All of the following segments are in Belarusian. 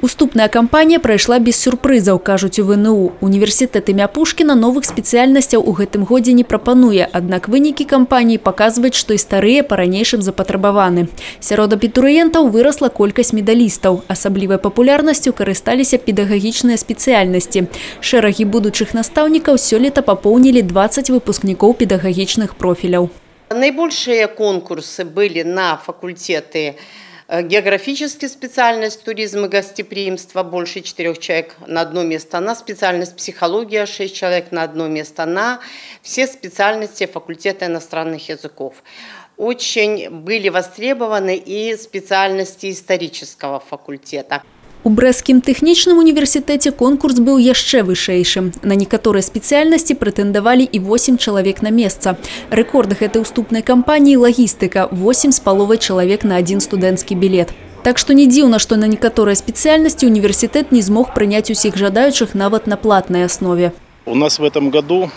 Уступная кампанія прайшла без сюрпрызаў, кажуць у ВНУ. Універсітэт імя Пушкіна новых спецыяльнасцяў у гэтым годзе не прапануе, аднак вынікі кампаніі паказваюць, што і старыя па-ранейшым запатрабаваны. Сярод абітурыентаў вырасла колькасць медалістаў. Асаблівай папулярнасцю карысталіся педагагічныя спецыяльнасці. Шэрагі будучых настаўнікаў сёлета папоўнілі 20 выпускнікоў педагагічных профіляў. Наибольшие конкурсы были на факультеты географическая специальность, туризм и гостеприимство, больше 4 человек на одно место, на специальность психология 6 человек на одно место, на все специальности факультета иностранных языков. Очень были востребованы и специальности исторического факультета. У Брэсцкім тэхнічным універсітэце конкурс быў яшчэ вышэйшым. На некаторыя спецыяльнасці прэтэндавалі і 8 чалавек на месца. Рэкорд гэтай уступнай кампаніі – лагістыка – 8,5 чалавек на один студэнцкі білет. Так што не дзіўна, што на некаторыя спецыяльнасці універсітэт не змог прыняць усіх жадаючых нават на платнай аснове. У нас в этом году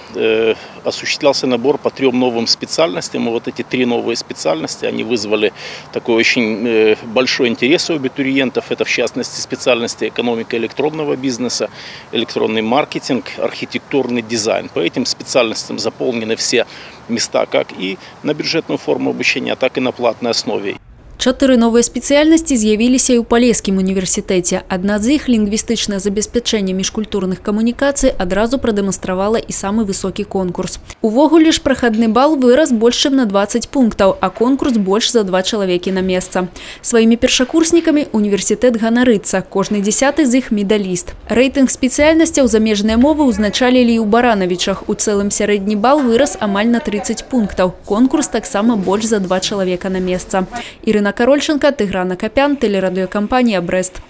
осуществлялся набор по 3 новым специальностям. И вот эти 3 новые специальности, они вызвали такой очень большой интерес у абитуриентов. Это в частности специальности экономика электронного бизнеса, электронный маркетинг, архитектурный дизайн. По этим специальностям заполнены все места как и на бюджетную форму обучения, так и на платной основе. 4 новыя спецыяльнасці з'явіліся і ў Палескім універсітэце. Адна з іх – лінгвістычнае забеспячэнне міжкультурных камунікацый адразу прадэманстравала і самы высокі конкурс. Увогуле ж прахадны бал вырас больш чым на 20 пунктаў, а конкурс больш за 2 чалавекі на месца. Сваімі першакурснікамі універсітэт ганарыцца. Кожны 10-й з іх медаліст. Рэйтынг спецыяльнасцяў замежныя мовы ўзначалілі і ў Баранавічах. У цэлым сярэдні бал вырас амаль на 30 пунктаў. Конкурс таксама больш за 2 чалавека на месца. Ірына Карольченко, Тыгран Акапян, телерадиокомпания «Брест».